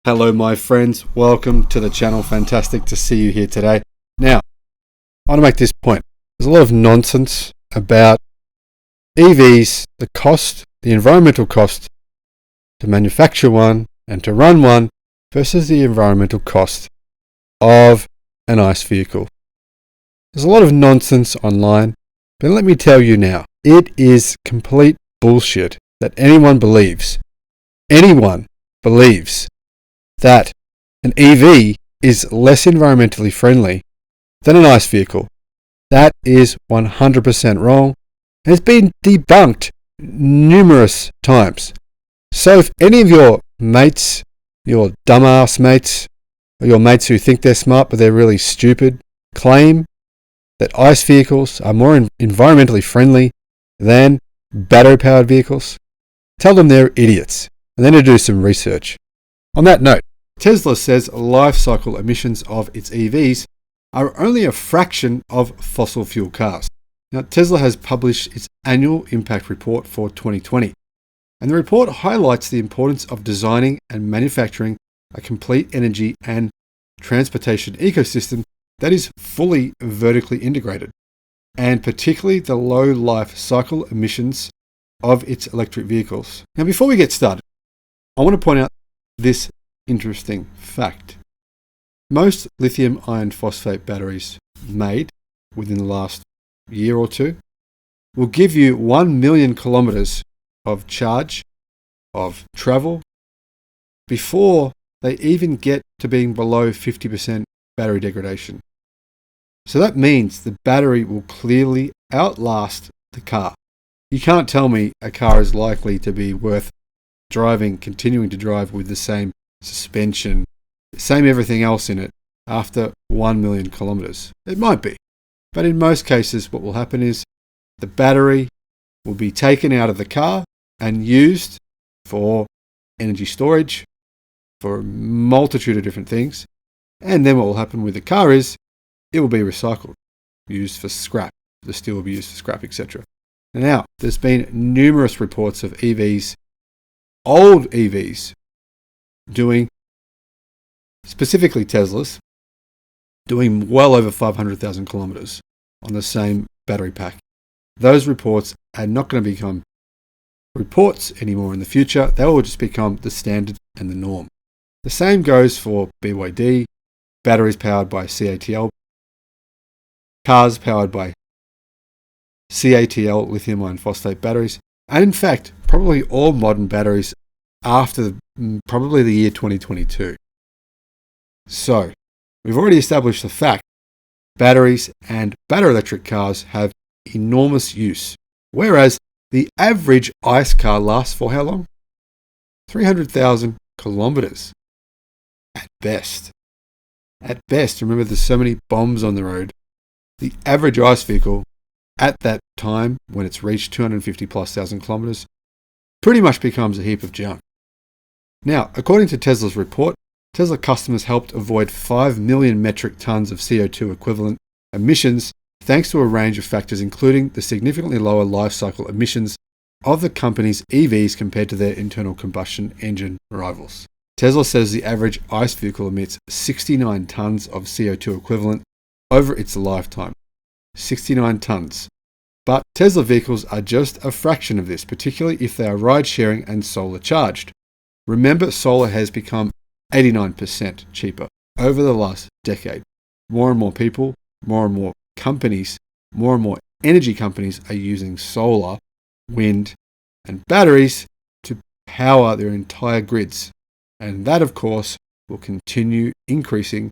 Hello my friends, welcome to the channel. Fantastic to see you here today. Now, I want to make this point. There's a lot of nonsense about EVs, the cost, the environmental cost to manufacture one and to run one versus the environmental cost of an ICE vehicle. There's a lot of nonsense online, but let me tell you now, it is complete bullshit that anyone believes that an EV is less environmentally friendly than an ICE vehicle. That is 100% wrong, and it's been debunked numerous times. So if any of your mates, your dumbass mates, or your mates who think they're smart but they're really stupid, claim that ICE vehicles are more environmentally friendly than battery-powered vehicles, tell them they're idiots, and then to do some research. On that note, Tesla says life cycle emissions of its EVs are only a fraction of fossil fuel cars. Now, Tesla has published its annual impact report for 2020, and the report highlights the importance of designing and manufacturing a complete energy and transportation ecosystem that is fully vertically integrated, and particularly the low life cycle emissions of its electric vehicles. Now, before we get started, I want to point out this interesting fact. Most lithium iron phosphate batteries made within the last year or two will give you 1 million kilometers of charge, of travel, before they even get to being below 50% battery degradation. So that means the battery will clearly outlast the car. You can't tell me a car is likely to be worth continuing to drive with the same suspension, same everything else in it after 1 million kilometers. It might be, but in most cases what will happen is the battery will be taken out of the car and used for energy storage, for a multitude of different things, and then what will happen with the car is it will be recycled, used for scrap. The steel will be used for scrap, etc. Now, there's been numerous reports of EVs, old EVs, doing, specifically Teslas, doing well over 500,000 kilometers on the same battery pack. Those reports are not going to become reports anymore in the future. They will just become the standard and the norm. The same goes for BYD, batteries powered by CATL, cars powered by CATL lithium iron phosphate batteries, and in fact, probably all modern batteries after probably the year 2022. So, we've already established the fact batteries and battery electric cars have enormous use, whereas the average ICE car lasts for how long? 300,000 kilometers at best. At best, remember there's so many bombs on the road. The average ICE vehicle at that time, when it's reached 250 plus thousand kilometers, pretty much becomes a heap of junk. Now, according to Tesla's report, Tesla customers helped avoid 5 million metric tons of CO2 equivalent emissions thanks to a range of factors, including the significantly lower life cycle emissions of the company's EVs compared to their internal combustion engine rivals. Tesla says the average ICE vehicle emits 69 tons of CO2 equivalent over its lifetime. 69 tons. But Tesla vehicles are just a fraction of this, particularly if they are ride-sharing and solar charged. Remember, solar has become 89% cheaper over the last decade. More and more people, more and more companies, more and more energy companies are using solar, wind, and batteries to power their entire grids. And that, of course, will continue increasing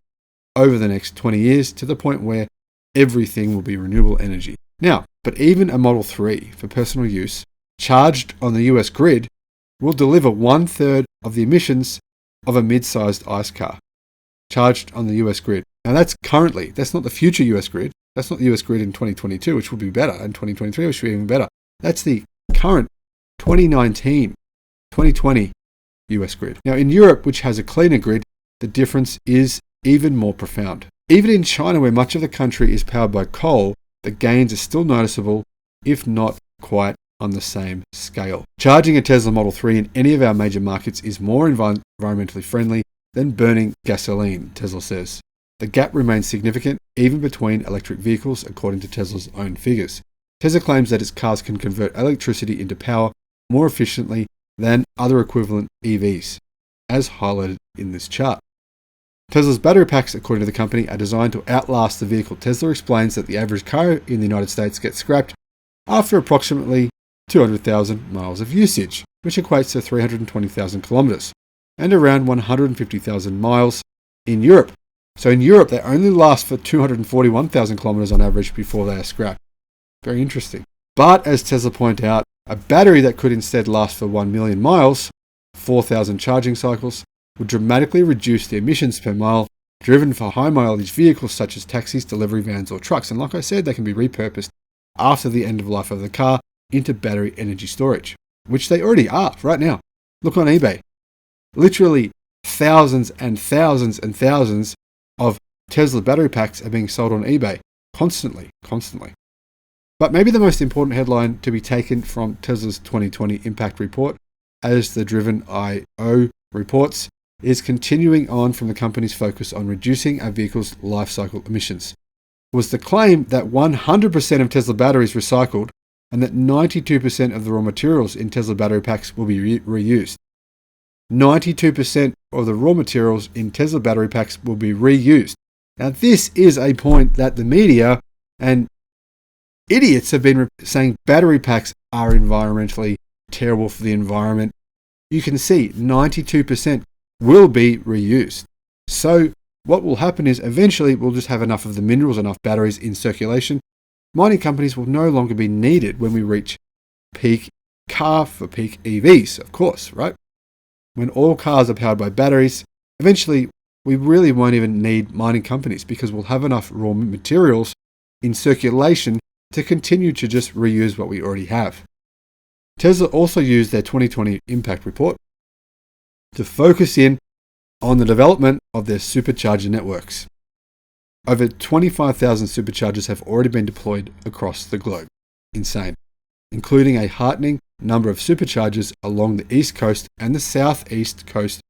over the next 20 years to the point where everything will be renewable energy. Now, but even a Model 3 for personal use, charged on the US grid, will deliver 1/3 of the emissions of a mid-sized ICE car, charged on the US grid. Now that's not the future US grid. That's not the US grid in 2022, which will be better, and 2023, which will be even better. That's the current 2019, 2020 US grid. Now in Europe, which has a cleaner grid, the difference is even more profound. Even in China, where much of the country is powered by coal, the gains are still noticeable, if not quite on the same scale. Charging a Tesla Model 3 in any of our major markets is more environmentally friendly than burning gasoline, Tesla says. The gap remains significant even between electric vehicles, according to Tesla's own figures. Tesla claims that its cars can convert electricity into power more efficiently than other equivalent EVs, as highlighted in this chart. Tesla's battery packs, according to the company, are designed to outlast the vehicle. Tesla explains that the average car in the United States gets scrapped after approximately 200,000 miles of usage, which equates to 320,000 kilometers, and around 150,000 miles in Europe. So in Europe, they only last for 241,000 kilometers on average before they are scrapped. Very interesting. But as Tesla point out, a battery that could instead last for 1 million miles, 4,000 charging cycles, would dramatically reduce the emissions per mile driven for high mileage vehicles such as taxis, delivery vans or trucks. And like I said, they can be repurposed after the end of life of the car into battery energy storage, which they already are right now. Look on eBay. Literally thousands and thousands and thousands of Tesla battery packs are being sold on eBay constantly. But maybe the most important headline to be taken from Tesla's 2020 impact report, as the Driven IO reports, is continuing on from the company's focus on reducing a vehicle's life cycle emissions, was the claim that 100% of Tesla batteries recycled and that 92% of the raw materials in Tesla battery packs will be reused. 92% of the raw materials in Tesla battery packs will be reused. Now, this is a point that the media and idiots have been saying battery packs are environmentally terrible for the environment. You can see 92% will be reused. So what will happen is eventually we'll just have enough of the minerals, enough batteries in circulation. Mining companies will no longer be needed when we reach peak car for peak EVs, of course, right? When all cars are powered by batteries, eventually we really won't even need mining companies because we'll have enough raw materials in circulation to continue to just reuse what we already have. Tesla also used their 2020 impact report to focus in on the development of their supercharger networks. Over 25,000 superchargers have already been deployed across the globe. Insane. Including a heartening number of superchargers along the east coast and the southeast coast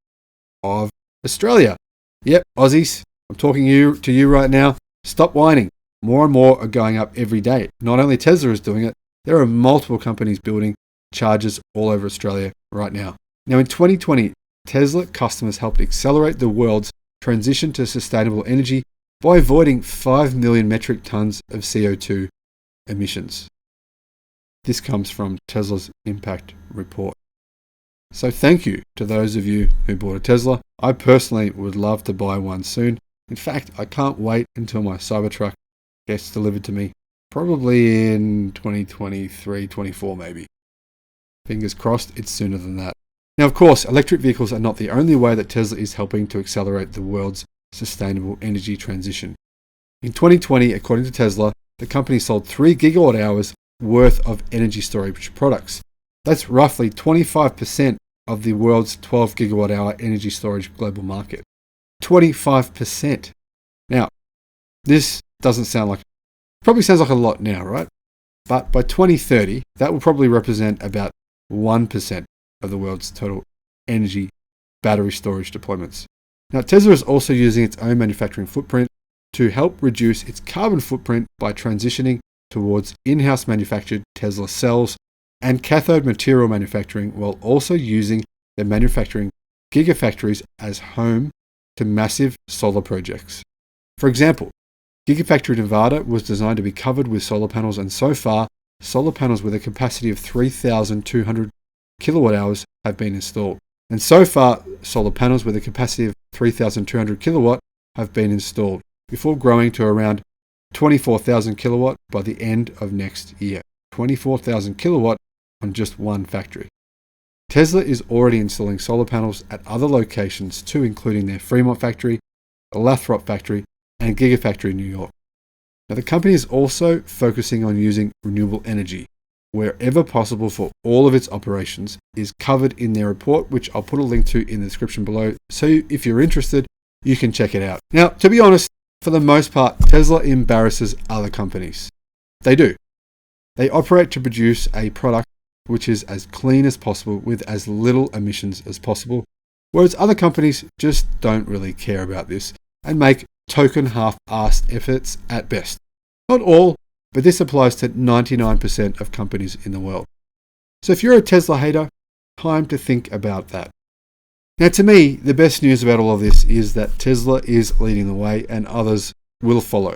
of Australia. Yep, Aussies, I'm talking to you right now. Stop whining. More and more are going up every day. Not only Tesla is doing it, there are multiple companies building chargers all over Australia right now. Now in 2020, Tesla customers helped accelerate the world's transition to sustainable energy by avoiding 5 million metric tons of CO2 emissions. This comes from Tesla's impact report. So thank you to those of you who bought a Tesla. I personally would love to buy one soon. In fact, I can't wait until my Cybertruck gets delivered to me, probably in 2023, 24 maybe. Fingers crossed it's sooner than that. Now, of course, electric vehicles are not the only way that Tesla is helping to accelerate the world's sustainable energy transition. In 2020, according to Tesla, the company sold 3 gigawatt hours worth of energy storage products. That's roughly 25% of the world's 12 gigawatt hour energy storage global market. 25%. Now, this doesn't sound like, probably sounds like a lot now, right? But by 2030, that will probably represent about 1% of the world's total energy battery storage deployments. Now, Tesla is also using its own manufacturing footprint to help reduce its carbon footprint by transitioning towards in-house manufactured Tesla cells and cathode material manufacturing, while also using their manufacturing gigafactories as home to massive solar projects. For example, Gigafactory Nevada was designed to be covered with solar panels, and so far, solar panels with a capacity of 3,200 kilowatt hours have been installed. And so far, solar panels with a capacity of 3,200 kilowatt have been installed, before growing to around 24,000 kilowatt by the end of next year. 24,000 kilowatt on just one factory. Tesla is already installing solar panels at other locations too, including their Fremont factory, the Lathrop factory, and Gigafactory New York. Now, the company is also focusing on using renewable energy wherever possible for all of its operations, is covered in their report, which I'll put a link to in the description below. So if you're interested, you can check it out. Now, to be honest, for the most part, Tesla embarrasses other companies. They do. They operate to produce a product which is as clean as possible with as little emissions as possible. whereas other companies just don't really care about this and make token half-assed efforts at best. Not all, but this applies to 99% of companies in the world. So if you're a Tesla hater, time to think about that. Now, to me, the best news about all of this is that Tesla is leading the way and others will follow.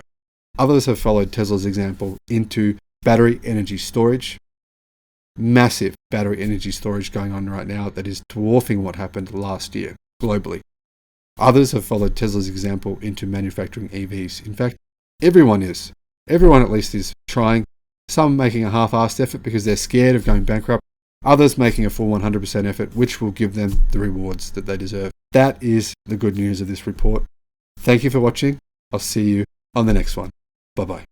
Others have followed Tesla's example into battery energy storage. Massive battery energy storage going on right now that is dwarfing what happened last year globally. Others have followed Tesla's example into manufacturing EVs. In fact, everyone is. Everyone at least is trying. Some making a half-assed effort because they're scared of going bankrupt. Others making a full 100% effort, which will give them the rewards that they deserve. That is the good news of this report. Thank you for watching. I'll see you on the next one. Bye-bye.